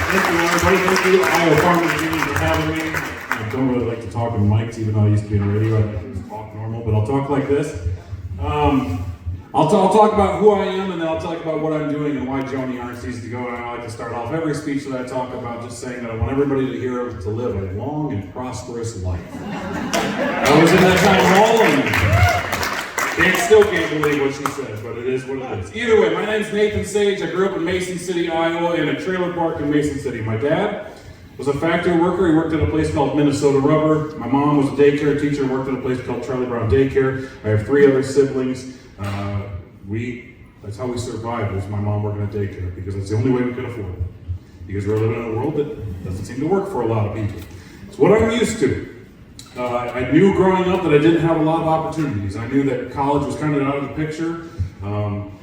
Thank you, everybody. Thank you, Iowa Farmers Union, for having me. I don't really like to talk in mics, even though I used to be in radio. I can talk normal, but I'll talk like this. I'll talk about who I am, and then I'll talk about what I'm doing and why Joni Ernst needs to go. And I like to start off every speech that I talk about just saying that I want everybody to hear to live a long and prosperous life. I was in that time all in. Still can't believe what she said, but it is what it is. Either way, my name's Nathan Sage. I grew up in Mason City, Iowa, in a trailer park in Mason City. My dad was a factory worker. He worked at a place called Minnesota Rubber. My mom was a daycare teacher, worked at a place called Charlie Brown Daycare. I have 3 other siblings. That's how we survived, was my mom working at daycare, because that's the only way we could afford it. Because we're living in a world that doesn't seem to work for a lot of people. It's what I'm used to. I knew growing up that I didn't have a lot of opportunities. I knew that college was kind of out of the picture.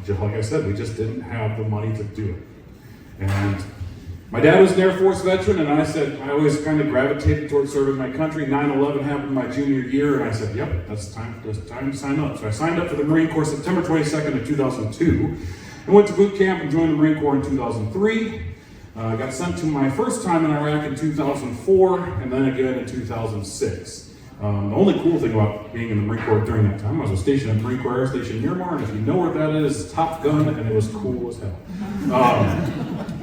Just like I said, we just didn't have the money to do it. And my dad was an Air Force veteran, and I always kind of gravitated towards serving my country. 9/11 happened my junior year, and I said, yep, that's time to sign up. So I signed up for the Marine Corps September 22nd of 2002, and went to boot camp and joined the Marine Corps in 2003. I got sent to my first time in Iraq in 2004, and then again in 2006. The only cool thing about being in the Marine Corps during that time, I was stationed at Marine Corps Air Station Miramar, and if you know where that is, it's Top Gun, and it was cool as hell.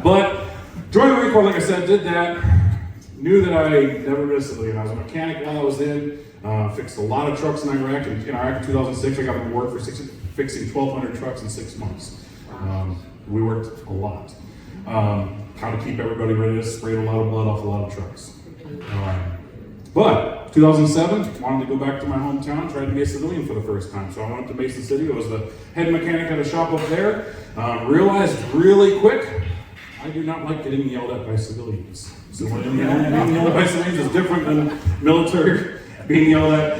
But joined the Marine Corps, like I said, did that. Knew that I never missed a civilian. I was a mechanic while I was in, fixed a lot of trucks in Iraq. In Iraq in 2006, I got an award for fixing 1,200 trucks in 6 months. We worked a lot. How to keep everybody ready to spray a lot of blood off a lot of trucks. But 2007, wanted to go back to my hometown, tried to be a civilian for the first time. So I went to Mason City. I was the head mechanic at a shop up there. Realized really quick, I do not like getting yelled at by civilians. So being yelled at by civilians is different than military being yelled at.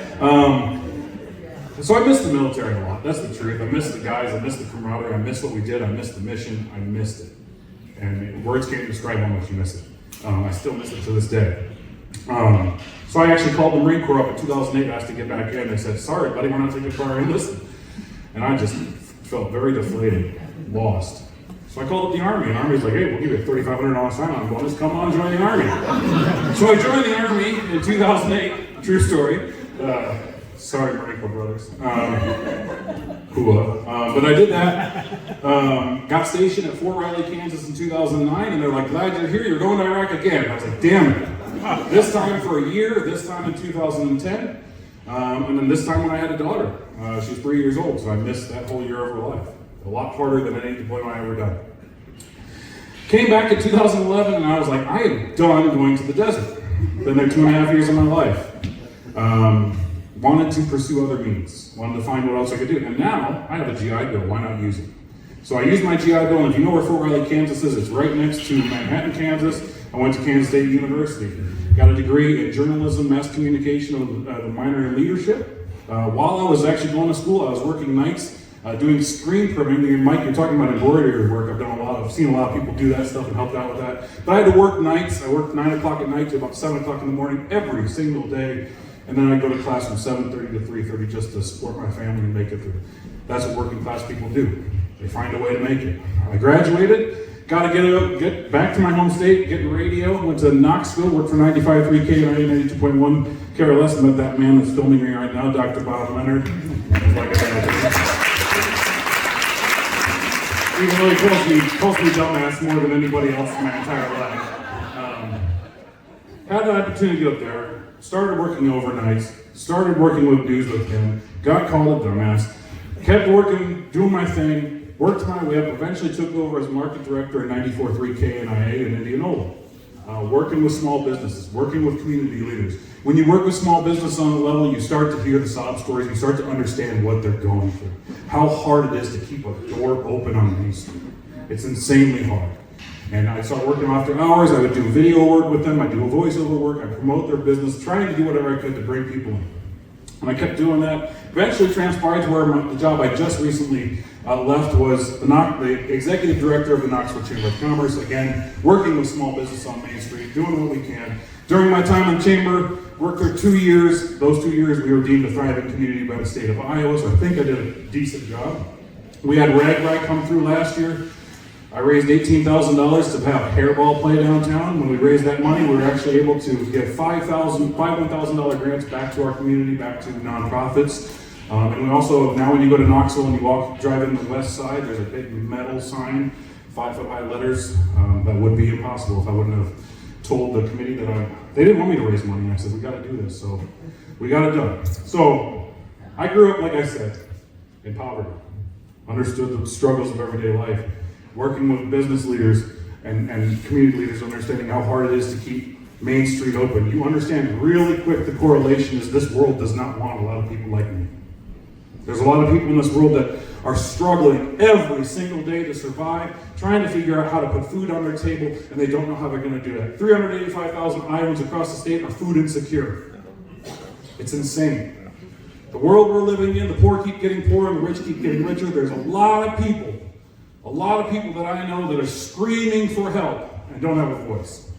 So I missed the military a lot. That's the truth. I missed the guys. I missed the camaraderie. I missed what we did. I missed the mission. I missed it. And words can't describe how much you miss it. I still miss it to this day. So I actually called the Marine Corps up in 2008, asked to get back in. They said, sorry, buddy, we're not taking part in this. And I just felt very deflated, lost. So I called up the Army, and the Army's like, hey, we'll give you a $3,500 sign-on bonus. Come on, join the Army. So I joined the Army in 2008. True story. Sorry, Marine Corps brothers. But I did that. Got stationed at Fort Riley, Kansas in 2009, and they're like, glad you're here. You're going to Iraq again. I was like, damn it. This time for a year, this time in 2010, and then this time when I had a daughter. She was 3 years old, so I missed that whole year of her life. A lot harder than any deployment I ever done. Came back in 2011, and I was like, I am done going to the desert. Been there 2.5 years of my life. Wanted to pursue other means. Wanted to find what else I could do. And now, I have a GI Bill. Why not use it? So I used my GI Bill, and if you know where Fort Riley, Kansas is, it's right next to Manhattan, Kansas. I went to Kansas State University. Got a degree in journalism, mass communication, with a minor in leadership. While I was actually going to school, I was working nights, doing screen printing. Mike, you're talking about embroidery work. I've seen a lot of people do that stuff and helped out with that. But I had to work nights. I worked 9 o'clock at night to about 7 o'clock in the morning every single day. And then I'd go to class from 7:30 to 3:30 just to support my family and make it through. That's what working class people do. They find a way to make it. I graduated, got to get back to my home state, get in radio, went to Knoxville, worked for 95.3 KNIA, 92.1 KRLS, and met that man that's filming me right now, Dr. Bob Leonard. Even though he calls me dumbass more than anybody else in my entire life. Had the opportunity up there. Started working overnights, started working with news with him, got called a dumbass, kept working, doing my thing, worked my way up, eventually took over as market director at 94.3 KNIA in Indianola. Working with small businesses, working with community leaders. When you work with small business on the level, you start to hear the sob stories, you start to understand what they're going through. How hard it is to keep a door open on Main Street. It's insanely hard. And I started working after hours. I would do video work with them. I do voiceover work. I promote their business, trying to do whatever I could to bring people in. And I kept doing that. Eventually transpired to where the job I just recently left was the executive director of the Knoxville Chamber of Commerce. Again, working with small business on Main Street, doing what we can. During my time in the chamber, worked there 2 years. Those 2 years we were deemed a thriving community by the state of Iowa, so I think I did a decent job. We had RAGBRAI come through last year. I raised $18,000 to have a hairball play downtown. When we raised that money, we were actually able to give $1,000 grants back to our community, back to nonprofits. And we also, now when you go to Knoxville and you drive in the west side, there's a big metal sign, 5-foot high letters. That would be impossible if I wouldn't have told the committee that they didn't want me to raise money. I said, we gotta do this, so we got it done. So I grew up, like I said, in poverty, understood the struggles of everyday life, working with business leaders and community leaders, understanding how hard it is to keep Main Street open. You understand really quick the correlation is this world does not want a lot of people like me. There's a lot of people in this world that are struggling every single day to survive, trying to figure out how to put food on their table, and they don't know how they're going to do that. 385,000 Iowans across the state are food insecure. It's insane. The world we're living in, the poor keep getting poorer and the rich keep getting richer. There's a lot of people that I know that are screaming for help and don't have a voice.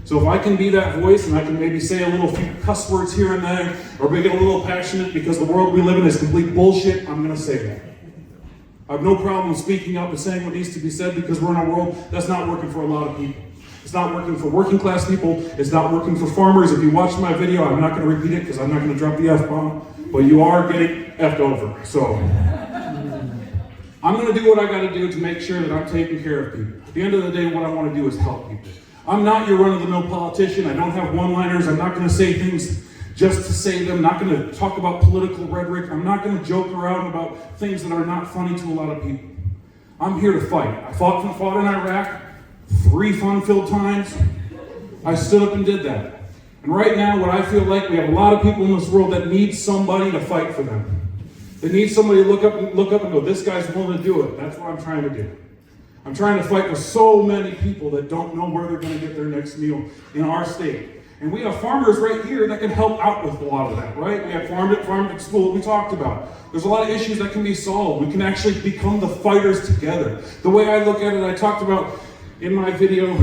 So if I can be that voice and I can maybe say a little few cuss words here and there, or make it a little passionate because the world we live in is complete bullshit, I'm going to say that. I have no problem speaking up and saying what needs to be said because we're in a world that's not working for a lot of people. It's not working for working class people. It's not working for farmers. If you watch my video, I'm not going to repeat it because I'm not going to drop the F-bomb, but you are getting F'd over. So I'm going to do what I got to do to make sure that I'm taking care of people. At the end of the day, what I want to do is help people. I'm not your run-of-the-mill politician. I don't have one-liners. I'm not going to say things just to say them. I'm not going to talk about political rhetoric. I'm not going to joke around about things that are not funny to a lot of people. I'm here to fight. I fought in Iraq 3 fun-filled times. I stood up and did that. And right now, what I feel like, we have a lot of people in this world that need somebody to fight for them. They need somebody to look up and go, this guy's willing to do it. That's what I'm trying to do. I'm trying to fight for so many people that don't know where they're going to get their next meal in our state. And we have farmers right here that can help out with a lot of that, right? We have farm to school we talked about. There's a lot of issues that can be solved. We can actually become the fighters together. The way I look at it, I talked about in my video,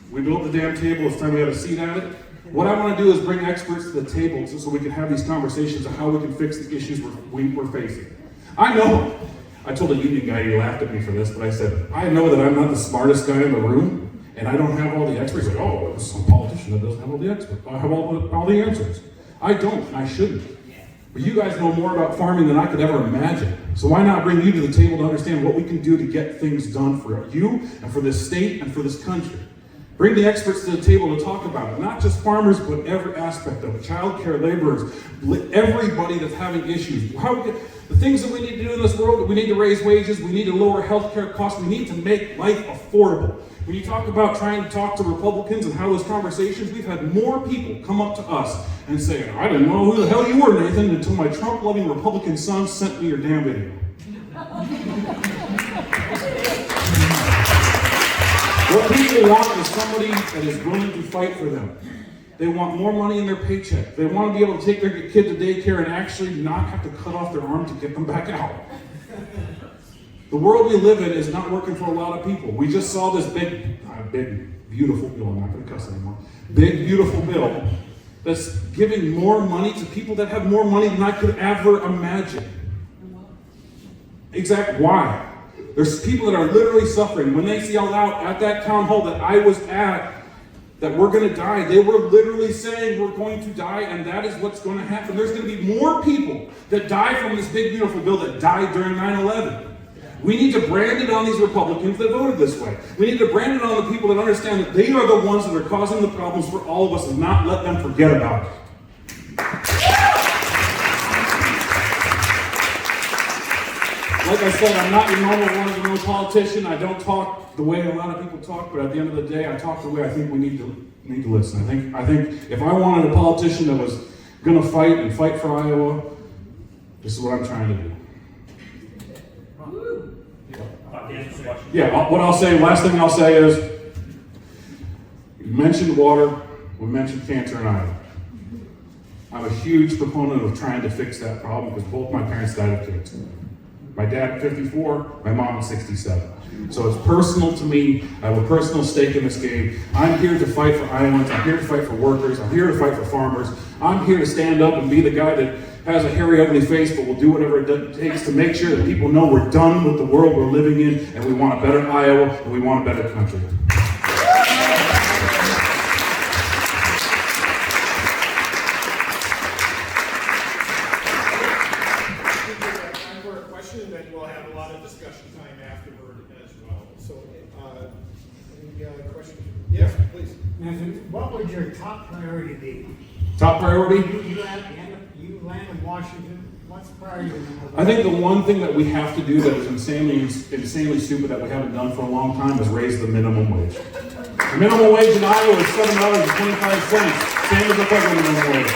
we built the damn table, it's time we have a seat at it. What I want to do is bring experts to the table so we can have these conversations of how we can fix the issues we're facing. I told a union guy, he laughed at me for this, but I said, I know that I'm not the smartest guy in the room, and I don't have all the experts. He's like, oh, there's some politician that doesn't have all the experts. I have all the answers. I don't, and I shouldn't. But you guys know more about farming than I could ever imagine. So why not bring you to the table to understand what we can do to get things done for you and for this state and for this country. Bring the experts to the table to talk about it. Not just farmers, but every aspect of it. Child care laborers, everybody that's having issues. The things that we need to do in this world, we need to raise wages, we need to lower healthcare costs, we need to make life affordable. When you talk about trying to talk to Republicans and how those conversations, we've had more people come up to us and say, I didn't know who the hell you were, Nathan, until my Trump-loving Republican son sent me your damn video. What people want is somebody that is willing to fight for them. They want more money in their paycheck. They want to be able to take their kid to daycare and actually not have to cut off their arm to get them back out. The world we live in is not working for a lot of people. We just saw this big, beautiful bill, I'm not going to cuss anymore, big, beautiful bill that's giving more money to people that have more money than I could ever imagine. Why? There's people that are literally suffering. When they yelled out at that town hall that I was at, that we're going to die, they were literally saying we're going to die, and that is what's going to happen. There's going to be more people that die from this big, beautiful bill that died during 9/11. We need to brand it on these Republicans that voted this way. We need to brand it on the people that understand that they are the ones that are causing the problems for all of us and not let them forget about it. Like I said, I'm not your normal run-of-the-mill politician. I don't talk the way a lot of people talk, but at the end of the day, I talk the way I think we need to listen. I think if I wanted a politician that was going to fight for Iowa, this is what I'm trying to do. Yeah, what I'll say, last thing I'll say is, you mentioned water, we mentioned cancer in Iowa. I'm a huge proponent of trying to fix that problem because both my parents died of cancer. My dad at 54, my mom at 67. So it's personal to me. I have a personal stake in this game. I'm here to fight for Iowans. I'm here to fight for workers. I'm here to fight for farmers. I'm here to stand up and be the guy that has a hairy, ugly face, but we'll do whatever it takes to make sure that people know we're done with the world we're living in, and we want a better Iowa, and we want a better country. And then we'll have a lot of discussion time afterward as well. So, any questions? Yes, please. Nathan, what would your top priority be? Top priority? You land in Washington. What's priority number one? I think the one thing that we have to do that is insanely stupid that we haven't done for a long time is raise the minimum wage. The minimum wage in Iowa is $7.25, same as the federal minimum wage.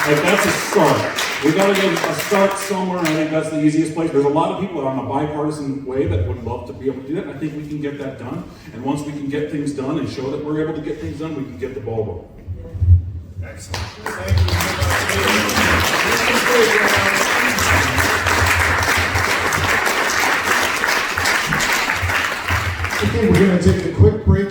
Like, that's a start. We got to get a start somewhere, and I think that's the easiest place. There's a lot of people that are on a bipartisan way that would love to be able to do that. I think we can get that done. And once we can get things done and show that we're able to get things done, we can get the ball rolling. Excellent. Thank you very much. Okay, we're going to take a quick break.